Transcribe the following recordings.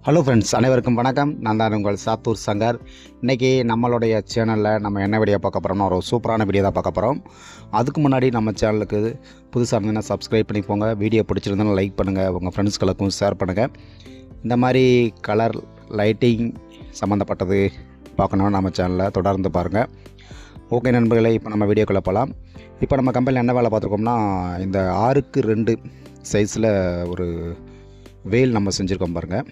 Hello friends, அனைவருக்கும் வணக்கம். நான் தான் உங்கள் சாத்தூர் சங்கர். இன்றைக்கி நம்மளுடைய சேனலில் நம்ம என்ன வீடியோ பார்க்க போகிறோம்னா ஒரு சூப்பரான வீடியோ தான் பார்க்க போகிறோம். அதுக்கு முன்னாடி நம்ம சேனலுக்கு புதுசாக இருந்ததுன்னா சப்ஸ்கிரைப் பண்ணிப்போங்க. வீடியோ பிடிச்சிருந்தோன்னா லைக் பண்ணுங்கள், உங்கள் ஃப்ரெண்ட்ஸ்களுக்கும் ஷேர் பண்ணுங்கள். இந்த மாதிரி கலர் லைட்டிங் சம்மந்தப்பட்டது பார்க்கணுன்னா நம்ம சேனலில் தொடர்ந்து பாருங்கள். ஓகே நண்பர்களே, இப்போ நம்ம வீடியோக்குள்ளே போகலாம். இப்போ நம்ம கம்பெனியில் என்ன வேலை பார்த்துருக்கோம்னா, இந்த 6x2 சைஸில் ஒரு வேல் நம்ம செஞ்சுருக்கோம் பாருங்கள்.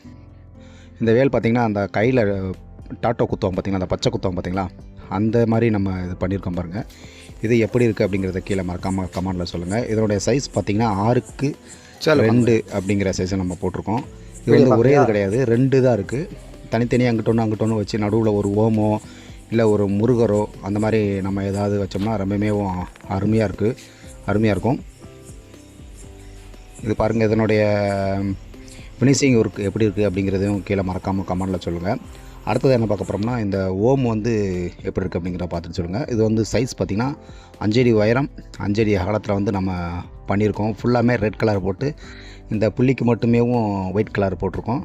இந்த வேல் பார்த்திங்கன்னா அந்த கையில் டாட்டோ குத்துவோம் பார்த்திங்களா, அந்த பச்சை குத்துவோம் பார்த்திங்களா, அந்த மாதிரி நம்ம இது பண்ணியிருக்கோம் பாருங்கள். இது எப்படி இருக்குது அப்படிங்கிறத கீழே மறக்காமல் கமெண்டில் சொல்லுங்கள். இதனுடைய சைஸ் பார்த்திங்கன்னா 6x2 அப்படிங்கிற சைஸை நம்ம போட்டிருக்கோம். இது வந்து ஒரே இது கிடையாது, 2 தான் இருக்குது. தனித்தனியாக அங்கிட்ட ஒன்று வச்சு நடுவில் ஒரு ஓமோ இல்லை ஒரு முருகரோ அந்த மாதிரி நம்ம ஏதாவது வச்சோம்னா ரொம்பவே அருமையாக இருக்கும். இது பாருங்கள், இதனுடைய ஃபினிஷிங் ஒர்க் எப்படி இருக்குது அப்படிங்கிறதையும் கீழே மறக்காமல் கமெண்டில் சொல்லுங்கள். அடுத்தது என்ன பார்க்க போகிறோம்னா, இந்த ஓம் வந்து எப்படி இருக்குது அப்படிங்கிறத பார்த்துட்டு சொல்லுங்கள். இது வந்து சைஸ் பார்த்திங்கன்னா 5 அடி உயரம் 5 அடி அகலத்தில் வந்து நம்ம பண்ணியிருக்கோம். ஃபுல்லாமே ரெட் கலர் போட்டு இந்த புள்ளிக்கு மட்டுமே ஒயிட் கலர் போட்டிருக்கோம்.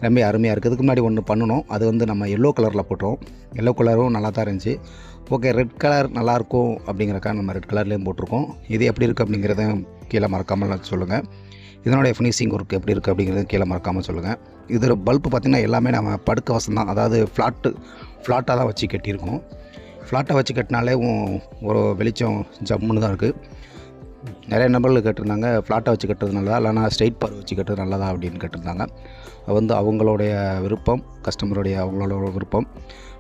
ரொம்ப அருமையாக இருக்குது. இதுக்கு முன்னாடி ஒன்று பண்ணணும், அது வந்து நம்ம எல்லோ கலரில் போட்டோம். எல்லோ கலரும் நல்லா தான் இருந்துச்சு. ஓகே, ரெட் கலர் நல்லாயிருக்கும் அப்படிங்கிறக்காக நம்ம ரெட் கலர்லேயும் போட்டிருக்கோம். இது எப்படி இருக்குது அப்படிங்கிறதையும் கீழே மறக்காமல் சொல்லுங்கள். இதனுடைய ஃபினிஷிங் ஒர்க் எப்படி இருக்குது அப்படிங்கிறது கீழே மறக்காமல் சொல்லுங்கள். இதில் பல்ப்பு பார்த்திங்கன்னா எல்லாமே நம்ம படுக்க வசம் தான், அதாவது ஃப்ளாட்டாக தான் வச்சு கட்டியிருக்கோம். ஃப்ளாட்டாக வச்சு கட்டினாலே ஒரு வெளிச்சம் ஜம்முன்னு தான் இருக்குது. நிறைய நபர்கள் கேட்டிருந்தாங்க, ஃப்ளாட்டாக வச்சு கட்டுறது நல்லதா இல்லைனா ஸ்ட்ரெயிட் பார் வச்சு கட்டுறது நல்லதா அப்படின்னு கேட்டிருந்தாங்க. அது வந்து அவங்களுடைய விருப்பம், அவங்களோட விருப்பம்.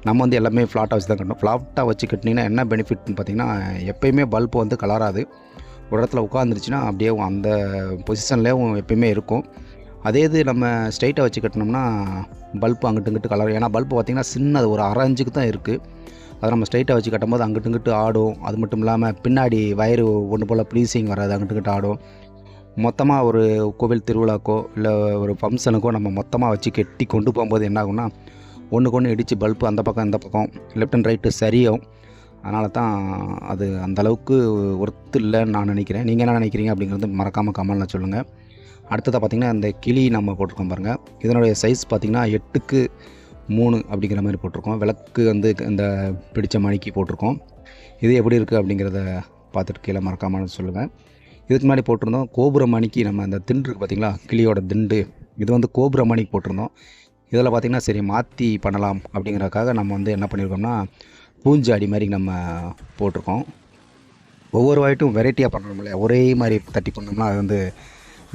நம்ம வந்து எல்லாமே ஃப்ளாட்டாக வச்சு தான் கட்டணும். ஃப்ளாட்டாக வச்சு கட்டினீங்கன்னா என்ன பெனிஃபிட்னு பார்த்திங்கன்னா, எப்போயுமே பல்ப்பு வந்து கலராது. ஒரு இடத்துல உட்காந்துருச்சுன்னா அப்படியே அந்த பொசிஷன்லேயும் எப்பயுமே இருக்கும். அதே இது நம்ம ஸ்ட்ரைட்டாக வச்சு கட்டினோம்னா பல்ப்பு அங்கிட்டு கலர். ஏன்னா பல்ப்பு பார்த்திங்கன்னா சின்னது, ஒரு 1/2 இன்ச்சுக்கு தான் இருக்குது. அதை நம்ம ஸ்ட்ரைட்டாக வச்சு கட்டும்போது அங்கிட்டு ஆடும். அது மட்டும் இல்லாமல் பின்னாடி வயரு ஒன்று போல் ப்ளீஸிங் வராது, அங்கிட்டு ஆடும். மொத்தமாக ஒரு கோவில் திருவிழாக்கோ இல்லை ஒரு ஃபங்க்ஷனுக்கோ நம்ம மொத்தமாக வச்சு கட்டி கொண்டு போகும்போது என்ன ஆகும்னா, ஒன்றுக்கு இடித்து பல்ப்பு அந்த பக்கம் இந்த பக்கம் லெஃப்ட் அண்ட் ரைட்டு சரியும். அதனால தான் அது அந்தளவுக்கு ஒர்த்து இல்லைன்னு நான் நினைக்கிறேன். நீங்கள் என்ன நினைக்கிறீங்க அப்படிங்கிறது மறக்காமல் கமெண்டில் சொல்லுங்கள். அடுத்ததாக பார்த்திங்கன்னா, இந்த கிளி நம்ம போட்டிருக்கோம் பாருங்கள். இதனுடைய சைஸ் பார்த்திங்கன்னா 8x3 அப்படிங்கிற மாதிரி போட்டிருக்கோம். விளக்கு வந்து இந்த பிடிச்ச மணிக்கு போட்டிருக்கோம். இது எப்படி இருக்குது அப்படிங்கிறத பார்த்துட்டு கீழே மறக்காமல் சொல்லுங்கள். இதுக்கு முன்னாடி போட்டிருந்தோம் கோபுர மணிக்கு, நம்ம அந்த திண்டு இருக்குது பார்த்திங்களா, கிளியோட திண்டு, இது வந்து கோபுர மணிக்கு போட்டிருந்தோம். இதில் பார்த்திங்கன்னா சரி மாற்றி பண்ணலாம் அப்படிங்கிறதுக்காக நம்ம வந்து என்ன பண்ணியிருக்கோம்னா, பூஞ்சாடி மாதிரி நம்ம போட்டிருக்கோம். ஒவ்வொரு வாய்ட்டும் வெரைட்டியாக பண்ணணும் இல்லையா, ஒரே மாதிரி தட்டி பண்ணோம்னா அது வந்து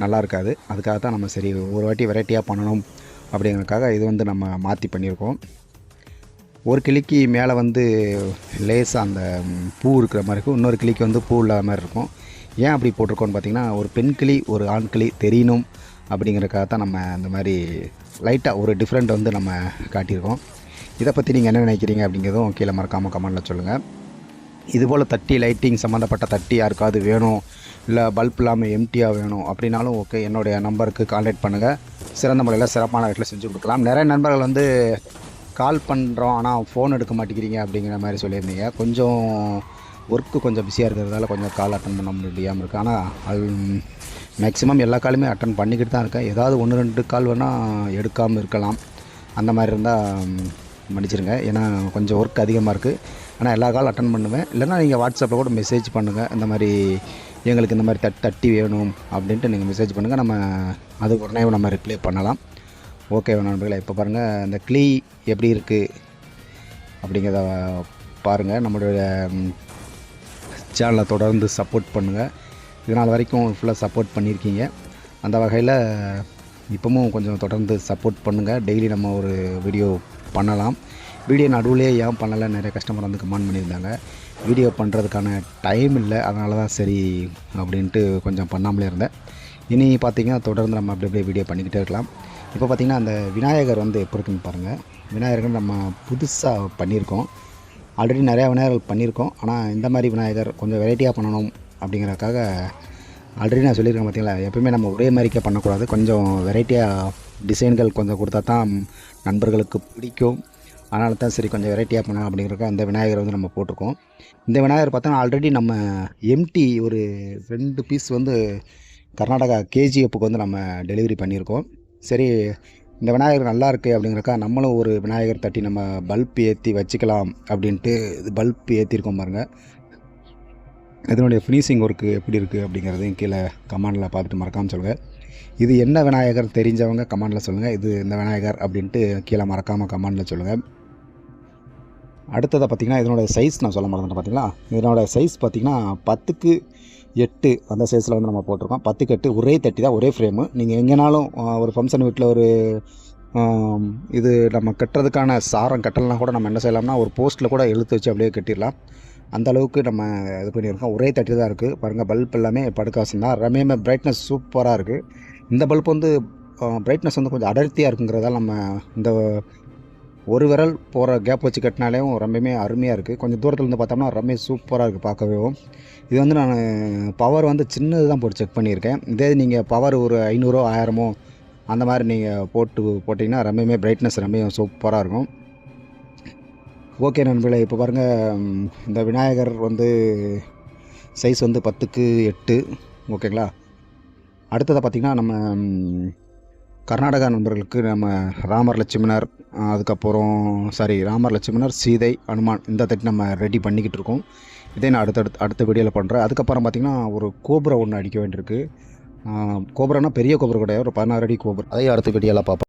நல்லா இருக்காது. அதுக்காக தான் நம்ம சரி ஒவ்வொரு வாட்டி வெரைட்டியாக பண்ணணும் அப்படிங்கிறதுக்காக இது வந்து நம்ம மாற்றி பண்ணியிருக்கோம். ஒரு கிளிக்கு மேலே வந்து லேசாக அந்த பூ இருக்கிற மாதிரி இருக்கும், இன்னொரு கிளிக்கு வந்து பூ இல்லாத மாதிரி இருக்கும். ஏன் அப்படி போட்டிருக்கோன்னு பார்த்திங்கன்னா, ஒரு பெண் கிளி ஒரு ஆண் கிளி தெரியணும் அப்படிங்கிறதுக்காக தான் நம்ம இந்த மாதிரி லைட்டாக ஒரு டிஃப்ரெண்ட் வந்து நம்ம காட்டியிருக்கோம். இதை பற்றி நீங்கள் என்ன நினைக்கிறீங்க அப்படிங்கிறதும் கீழே மறக்காமல் கமெண்டில் சொல்லுங்கள். இதுபோல் தட்டி லைட்டிங் சம்மந்தப்பட்ட தட்டி யாருக்காவது வேணும், இல்லை பல்ப் இல்லாமல் எம்டியாக வேணும் அப்படின்னாலும் ஓகே, என்னுடைய நம்பருக்கு கான்டாக்ட் பண்ணுங்கள். சிறந்த முறையில் சிறப்பான வீட்டில் செஞ்சு கொடுக்கலாம். நிறைய நண்பர்கள் வந்து கால் பண்ணுறோம் ஆனால் ஃபோன் எடுக்க மாட்டேங்கிறீங்க அப்படிங்கிற மாதிரி சொல்லியிருந்தீங்க. கொஞ்சம் ஒர்க்கு கொஞ்சம் பிஸியாக இருக்கிறதால கொஞ்சம் கால் அட்டன் பண்ண முடியாமல் இருக்குது. ஆனால் அது மேக்ஸிமம் எல்லா காலுமே அட்டன் பண்ணிக்கிட்டு தான் இருக்கேன். ஏதாவது 1-2 கால் வேணால் எடுக்காமல் இருக்கலாம். அந்த மாதிரி இருந்தால் மன்னிச்சிருங்க, ஏன்னா கொஞ்சம் ஒர்க் அதிகமாக இருக்குது. ஆனால் எல்லா கால் அட்டன் பண்ணுவேன். இல்லைனா நீங்கள் வாட்ஸ்அப்பில் கூட மெசேஜ் பண்ணுங்கள், இந்த மாதிரி எங்களுக்கு இந்த மாதிரி தட்டி வேணும் அப்படின்ட்டு நீங்கள் மெசேஜ் பண்ணுங்கள். நம்ம அது உடனே நம்ம ரிப்ளை பண்ணலாம். ஓகே நண்பர்களே, இப்போ பாருங்கள் இந்த கிளி எப்படி இருக்குது அப்படிங்கிறத பாருங்கள். நம்மளுடைய சேனலை தொடர்ந்து சப்போர்ட் பண்ணுங்கள். இதனால் வரைக்கும் ஃபுல்லாக சப்போர்ட் பண்ணியிருக்கீங்க. அந்த வகையில் இப்போவும் கொஞ்சம் தொடர்ந்து சப்போர்ட் பண்ணுங்கள். டெய்லி நம்ம ஒரு வீடியோ பண்ணலாம். வீடியோ நடுவுலேயே ஏன் பண்ணலை நிறைய கஸ்டமர் வந்து கமெண்ட் பண்ணியிருந்தாங்க. வீடியோ பண்ணுறதுக்கான டைம் இல்லை, அதனால தான் சரி அப்படின்ட்டு கொஞ்சம் பண்ணாமலே இருந்தேன். இனி பார்த்திங்கன்னா தொடர்ந்து நம்ம அப்படியே வீடியோ பண்ணிக்கிட்டே இருக்கலாம். இப்போ பார்த்திங்கன்னா அந்த விநாயகர் வந்து எப்படி இருக்குன்னு பாருங்கள். விநாயகர் நம்ம புதுசாக பண்ணியிருக்கோம். ஆல்ரெடி நிறையா விநாயகர்கள் பண்ணியிருக்கோம். ஆனால் இந்த மாதிரி விநாயகர் கொஞ்சம் வெரைட்டியாக பண்ணணும் அப்படிங்கிறதுக்காக ஆல்ரெடி நான் சொல்லியிருக்கேன் பார்த்திங்களா, எப்போயுமே நம்ம ஒரே மாதிரிக்கே பண்ணக்கூடாது. கொஞ்சம் வெரைட்டியாக டிசைன்கள் கொஞ்சம் கொடுத்தா தான் நண்பர்களுக்கு பிடிக்கும். அதனால தான் சரி கொஞ்சம் வெரைட்டியாக பண்ணலாம் அப்படிங்கிறக்க அந்த விநாயகர் வந்து நம்ம போட்டிருக்கோம். இந்த விநாயகர் பார்த்தோன்னா ஆல்ரெடி நம்ம எம்டி ஒரு 2 பீஸ் வந்து கர்நாடகா கேஜிஎஃப்புக்கு வந்து நம்ம டெலிவரி பண்ணியிருக்கோம். சரி இந்த விநாயகர் நல்லா இருக்குது அப்படிங்கிறக்கா நம்மளும் ஒரு விநாயகர் தட்டி நம்ம பல்ப் ஏற்றி வச்சுக்கலாம் அப்படின்ட்டு பல்ப் ஏற்றிருக்கோம் பாருங்கள். இதனுடைய ஃபினிஷிங் ஒர்க்கு எப்படி இருக்குது அப்படிங்கிறதையும் கீழே கமெண்டில் பார்த்துட்டு மறக்காமல் சொல்லுங்கள். இது என்ன விநாயகர் தெரிஞ்சவங்க கமெண்டில் சொல்லுங்கள். இது இந்த விநாயகர் அப்படின்ட்டு கீழே மறக்காமல் கமெண்டில் சொல்லுங்கள். அடுத்ததை பார்த்திங்கன்னா இதனோட சைஸ் நான் சொல்ல மறந்துட்டேன். பார்த்திங்களா, இதனோட சைஸ் பார்த்திங்கன்னா 10x8 அந்த சைஸில் வந்து நம்ம போட்டிருக்கோம். 10x8 ஒரே தட்டி தான், ஒரே ஃப்ரேமு. நீங்கள் எங்கேனாலும் ஒரு ஃபங்க்ஷன் வீட்டில் ஒரு இது நம்ம கட்டுறதுக்கான சாரம் கட்டலைனா கூட நம்ம என்ன செய்யலாம்னா ஒரு போஸ்ட்டில் கூட இழுத்து வச்சு அப்படியே கட்டிடலாம். அந்த அளவுக்கு நம்ம இது பண்ணியிருக்கோம். ஒரே தட்டி தான் இருக்குது பாருங்கள். பல்ப் எல்லாமே படுகாசம் தான். ரொம்பவுமே பிரைட்னஸ் சூப்பராக இருக்குது. இந்த பல்ப் வந்து பிரைட்னஸ் வந்து கொஞ்சம் அடர்த்தியாக இருக்குங்கிறதால நம்ம இந்த ஒரு விரல் போகிற கேப் வச்சு கட்டினாலேயும் ரொம்பவுமே அருமையாக இருக்குது. கொஞ்சம் தூரத்துலேருந்து பார்த்தோம்னா ரொம்ப சூப்பராக இருக்குது பார்க்கவே. இது வந்து நான் பவர் வந்து சின்னது தான் போட்டு செக் பண்ணியிருக்கேன். இதே நீங்கள் பவர் ஒரு 500 1000 அந்த மாதிரி நீங்கள் போட்டிங்கன்னா ரொம்பவுமே பிரைட்னஸ் ரொம்பவும் சூப்பராக இருக்கும். ஓகே நண்பர்களே, இப்போ பாருங்கள், இந்த விநாயகர் வந்து சைஸ் வந்து 10x8 ஓகேங்களா. அடுத்ததை பார்த்திங்கன்னா நம்ம கர்நாடகா நண்பர்களுக்கு நம்ம ராமர் லட்சுமணர், அதுக்கப்புறம் ராமர் லட்சுமணர், சீதை, அனுமான் இந்த தட்டி நம்ம ரெடி பண்ணிக்கிட்டு இருக்கோம். இதே நான் அடுத்த வீடியோவில் பண்ணுறேன். அதுக்கப்புறம் பார்த்திங்கன்னா ஒரு கோபுரம் ஒன்று அடிக்க வேண்டியிருக்கு. கோபுரம்னா பெரிய கோபுரம் கிடையாது, ஒரு 16 அடி கோபுரம். அதையும் அடுத்த வீடியோவில் பார்ப்போம்.